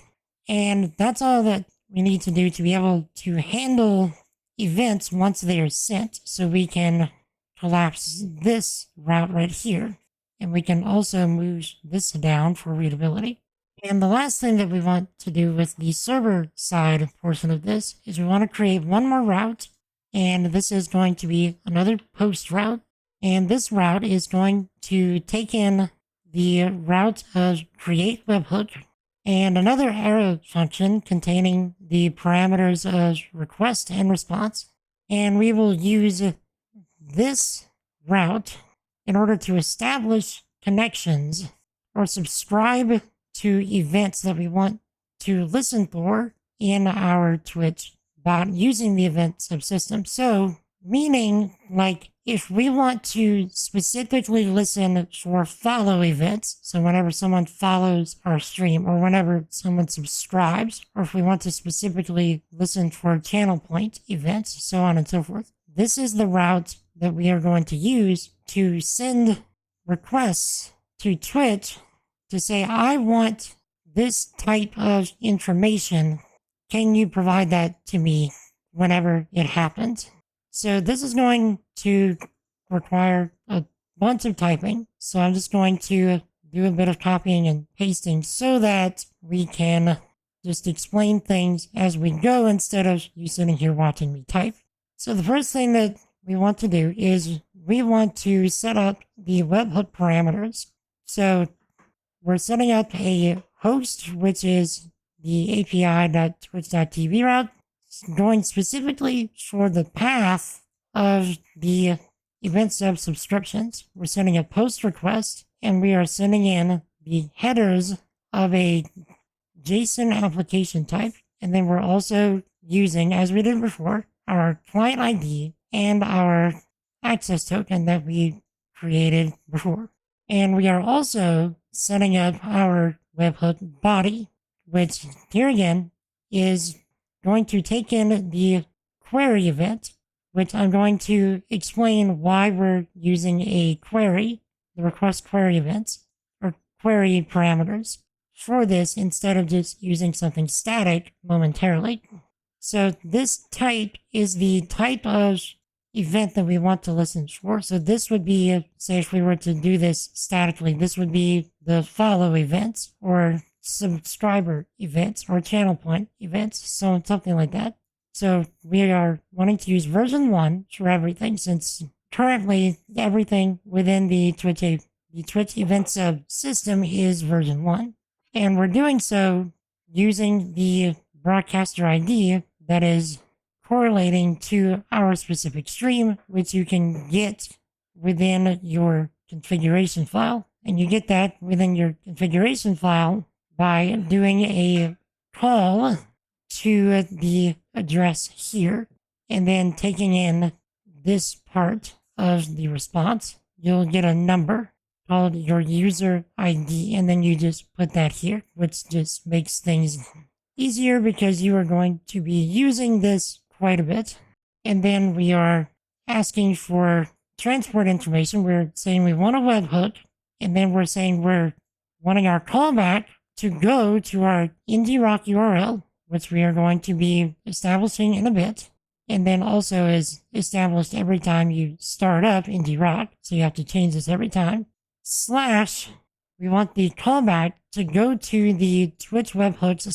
And that's all that we need to do to be able to handle events once they are sent. So we can collapse this route right here. And we can also move this down for readability. And the last thing that we want to do with the server side portion of this is we want to create one more route. And this is going to be another post route. And this route is going to take in the route of create webhook and another arrow function containing the parameters of request and response. And we will use this route in order to establish connections or subscribe to events that we want to listen for in our Twitch bot using the event subsystem. So, meaning, like, if we want to specifically listen for follow events, so whenever someone follows our stream or whenever someone subscribes, or if we want to specifically listen for channel point events, so on and so forth, this is the route that we are going to use to send requests to Twitch to say, I want this type of information. Can you provide that to me whenever it happens? So this is going to require a bunch of typing. So I'm just going to do a bit of copying and pasting so that we can just explain things as we go instead of you sitting here watching me type. So the first thing that we want to do is we want to set up the webhook parameters. So we're setting up a host, which is the api.twitch.tv route, going specifically for the path of the EventSub subscriptions. We're sending a post request, and we are sending in the headers of a JSON application type. And then we're also using, as we did before, our client ID and our access token that we created before. And we are also setting up our webhook body, which here again is going to take in the query event, which I'm going to explain why we're using a query, the request query events, or query parameters for this instead of just using something static momentarily. So this type is the type of event that we want to listen for. So this would be, say if we were to do this statically, this would be the follow events or subscriber events or channel point events, so something like that. So we are wanting to use version 1 for everything, since currently everything within the Twitch EventSub system is version 1. And we're doing so using the broadcaster ID that is correlating to our specific stream, which you can get within your configuration file. And you get that within your configuration file by doing a call to the address here and then taking in this part of the response. You'll get a number called your user ID, and then you just put that here, which just makes things easier because you are going to be using this quite a bit. And then we are asking for transport information. We're saying we want a webhook, and then we're saying we're wanting our callback to go to our Ngrok URL, which we are going to be establishing in a bit, and then also is established every time you start up Ngrok, so you have to change this every time. / we want the callback to go to the Twitch webhooks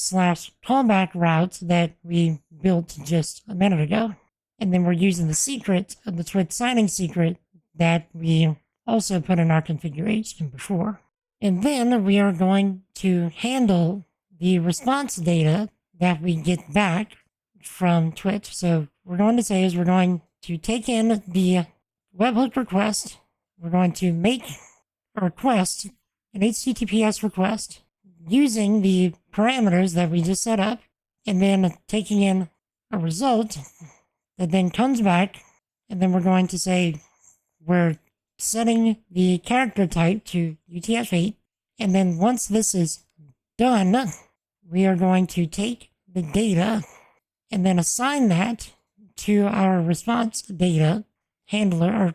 / callback route that we built just a minute ago. And then we're using the secret of the Twitch signing secret that we also put in our configuration before. And then we are going to handle the response data that we get back from Twitch. So we're going to say is we're going to take in the webhook request. We're going to make a request, an HTTPS request, using the parameters that we just set up, and then taking in a result that then comes back, and then we're going to say we're setting the character type to UTF-8, and then once this is done, we are going to take the data and then assign that to our response data handler or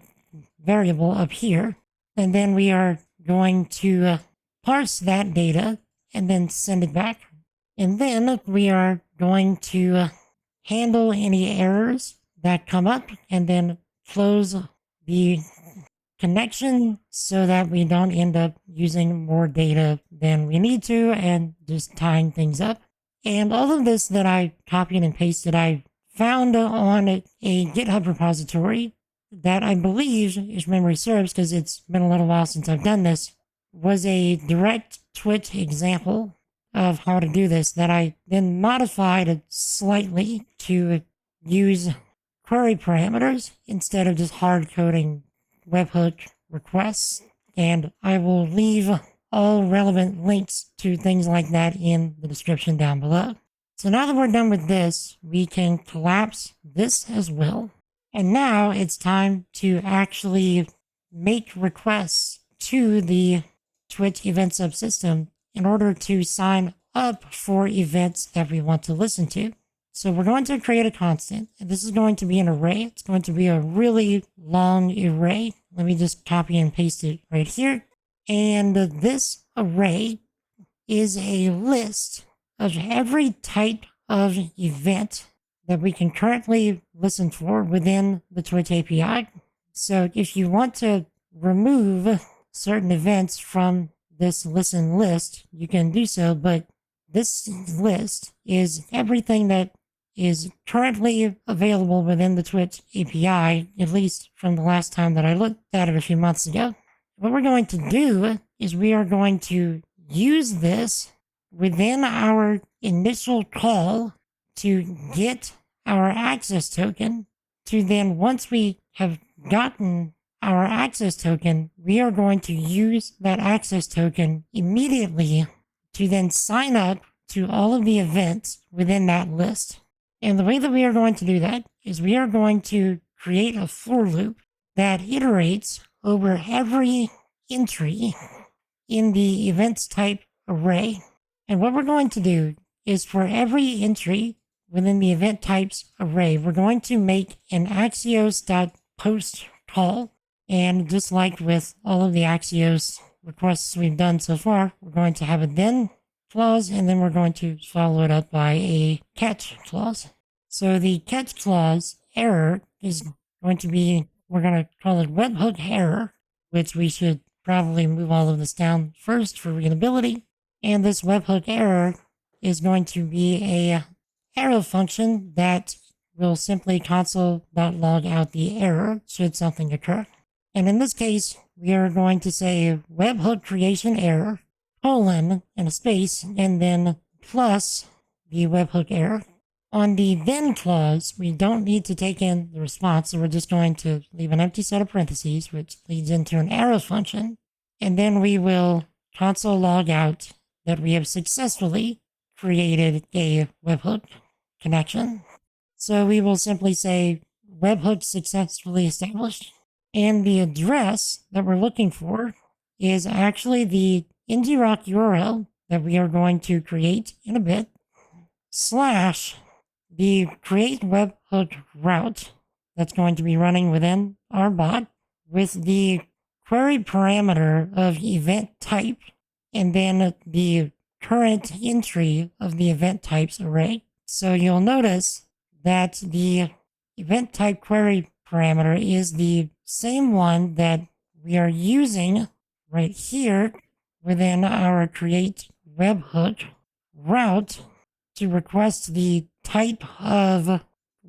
variable up here, and then we are going to parse that data and then send it back. And then we are going to handle any errors that come up and then close the connection so that we don't end up using more data than we need to and just tying things up. And all of this that I copied and pasted, I found on a GitHub repository that I believe, if memory serves, because it's been a little while since I've done this, was a direct Twitch example of how to do this that I then modified slightly to use query parameters instead of just hard coding webhook requests. And I will leave all relevant links to things like that in the description down below. So now that we're done with this, we can collapse this as well. And now it's time to actually make requests to the Twitch EventSub system in order to sign up for events that we want to listen to. So we're going to create a constant, and this is going to be an array. It's going to be a really long array. Let me just copy and paste it right here. And this array is a list of every type of event that we can currently listen for within the Twitch API. So if you want to remove certain events from this listen list, you can do so, but this list is everything that is currently available within the Twitch API, at least from the last time that I looked at it a few months ago. What we're going to do is we are going to use this within our initial call to get our access token, to then once we have gotten our access token, we are going to use that access token immediately to then sign up to all of the events within that list. And the way that we are going to do that is we are going to create a for loop that iterates over every entry in the events type array. And what we're going to do is for every entry within the event types array, we're going to make an axios.post call. And just like with all of the Axios requests we've done so far, we're going to have a then clause, and then we're going to follow it up by a catch clause. So the catch clause error is going to be, we're going to call it webhook error, which we should probably move all of this down first for readability. And this webhook error is going to be a arrow function that will simply console.log out the error should something occur. And in this case, we are going to say webhook creation error, colon, and a space, and then plus the webhook error. On the then clause, we don't need to take in the response, so we're just going to leave an empty set of parentheses, which leads into an arrow function. And then we will console log out that we have successfully created a webhook connection. So we will simply say webhook successfully established. And the address that we're looking for is actually the Ngrok URL that we are going to create in a bit, slash the create webhook route that's going to be running within our bot with the query parameter of event type, and then the current entry of the event types array. So you'll notice that the event type query parameter is the same one that we are using right here within our create webhook route to request the type of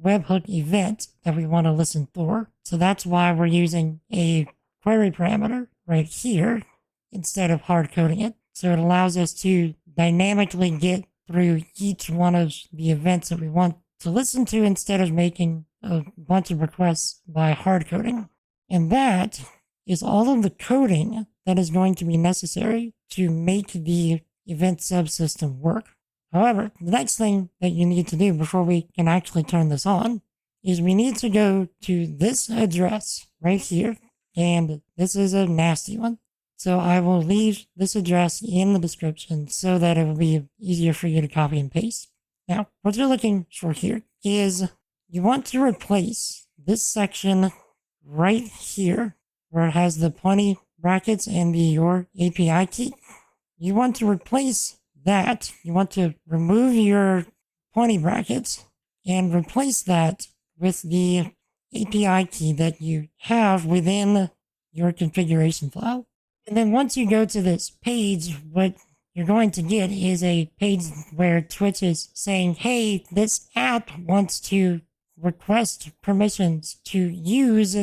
webhook event that we want to listen for. So that's why we're using a query parameter right here instead of hard coding it. So it allows us to dynamically get through each one of the events that we want to listen to instead of making a bunch of requests by hard coding. And that is all of the coding that is going to be necessary to make the event subsystem work. However, the next thing that you need to do before we can actually turn this on is we need to go to this address right here. And this is a nasty one. So I will leave this address in the description so that it will be easier for you to copy and paste. Now, what you're looking for here is you want to replace this section right here where it has the pointy brackets and the your API key. You want to replace that. You want to remove your pointy brackets and replace that with the API key that you have within your configuration file. And then once you go to this page, what you're going to get is a page where Twitch is saying, hey, this app wants to request permissions to use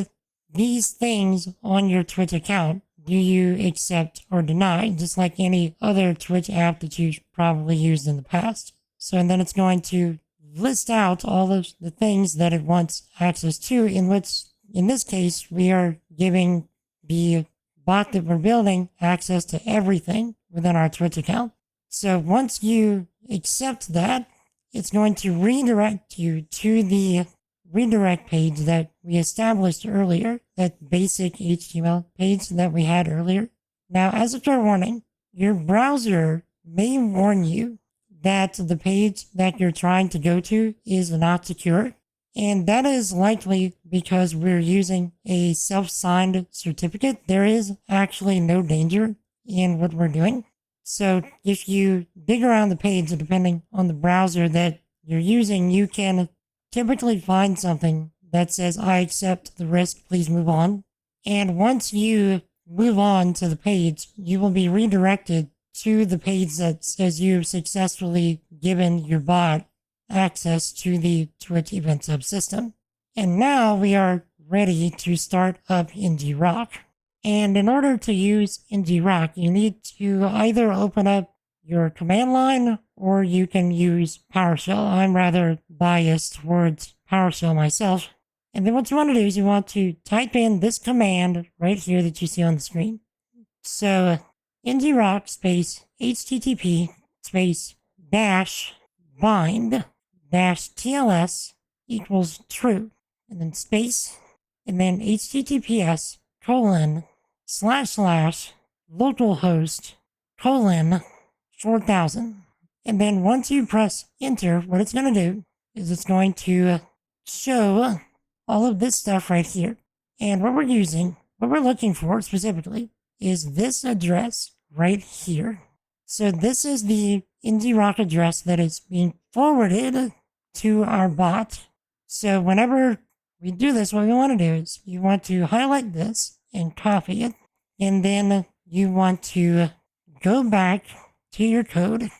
these things on your Twitch account. do you accept or deny, just like any other Twitch app that you've probably used in the past. So, and then it's going to list out all of the things that it wants access to, in which, in this case, we are giving the bot that we're building access to everything within our Twitch account. So once you accept that, it's going to redirect you to the redirect page that we established earlier, that basic HTML page that we had earlier. Now, as a fair warning, your browser may warn you that the page that you're trying to go to is not secure. And that is likely because we're using a self-signed certificate. There is actually no danger in what we're doing. So if you dig around the page, depending on the browser that you're using, you can typically find something that says, I accept the risk, please move on. And once you move on to the page, you will be redirected to the page that says you've successfully given your bot access to the Twitch EventSub system. And now we are ready to start up Ngrok. And in order to use Ngrok, you need to either open up your command line or you can use PowerShell. I'm rather biased towards PowerShell myself. And then what you want to do is you want to type in this command right here that you see on the screen. So Ngrok space HTTP space dash bind dash TLS equals true, and then space, and then HTTPS colon / localhost colon 4000. And then once you press enter, what it's going to do is it's going to show all of this stuff right here. And what we're looking for specifically is this address right here. So this is the Ngrok address that is being forwarded to our bot. So whenever we do this, what we want to do is you want to highlight this and copy it. And then you want to go back to your code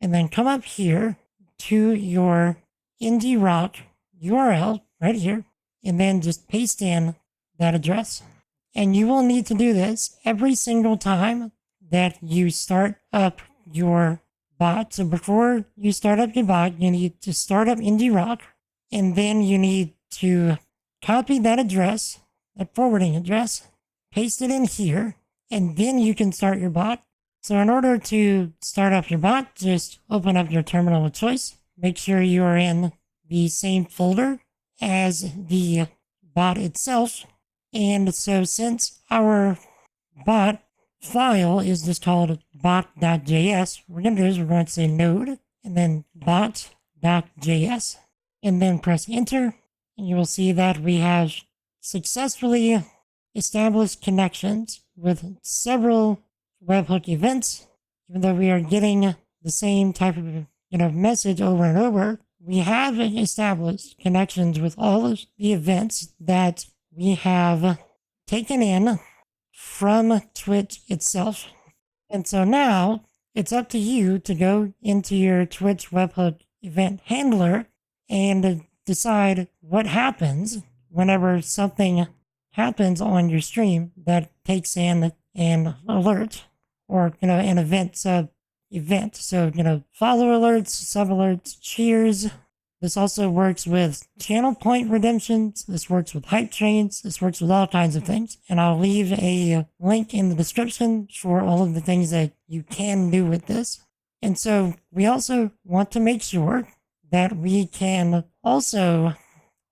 and then come up here to your Ngrok URL right here. And then just paste in that address. And you will need to do this every single time that you start up your bot. So before you start up your bot, you need to start up Ngrok, and then you need to copy that address, that forwarding address, paste it in here, and then you can start your bot. So in order to start up your bot, just open up your terminal of choice. Make sure you are in the same folder as the bot itself. And so since our bot file is just called bot.js, what we're going to do is we're going to say node and then bot.js and then press enter. And you will see that we have successfully established connections with several webhook events. Even though we are getting the same type of message over and over, we have established connections with all of the events that we have taken in from Twitch itself. And so now it's up to you to go into your Twitch webhook event handler and decide what happens whenever something happens on your stream that takes in an alert or an EventSub event. So follow alerts, sub alerts, cheers. This also works with channel point redemptions. This works with hype trains. This works with all kinds of things. And I'll leave a link in the description for all of the things that you can do with this. And so we also want to make sure that we can also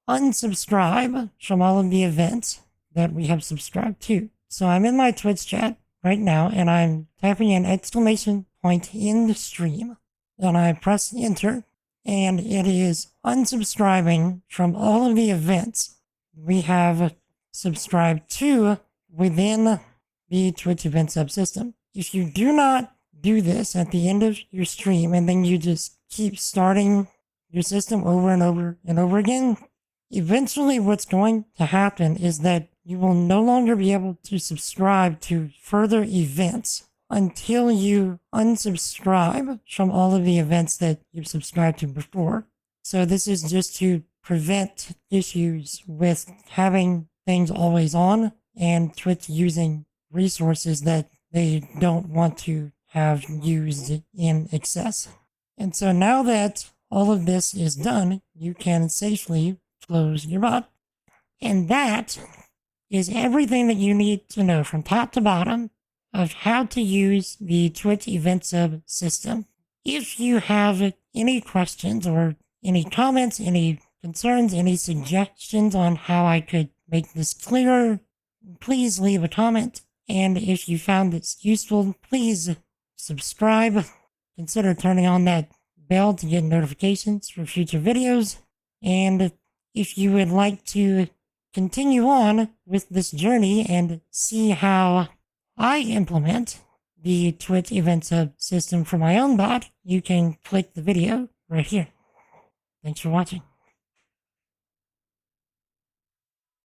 unsubscribe from all of the events that we have subscribed to. So I'm in my Twitch chat right now and I'm typing in exclamation point in the stream. And I press enter. And it is unsubscribing from all of the events we have subscribed to within the Twitch event subsystem. If you do not do this at the end of your stream and then you just keep starting your system over and over and over again, eventually what's going to happen is that you will no longer be able to subscribe to further events until you unsubscribe from all of the events that you've subscribed to before. So this is just to prevent issues with having things always on and Twitch using resources that they don't want to have used in excess. And so now that all of this is done, you can safely close your bot. And that is everything that you need to know from top to bottom of how to use the Twitch EventSub system. If you have any questions or any comments, any concerns, any suggestions on how I could make this clearer, please leave a comment. And if you found this useful, please subscribe. Consider turning on that bell to get notifications for future videos. And if you would like to continue on with this journey and see how I implement the Twitch EventSub system for my own bot, you can click the video right here. Thanks for watching.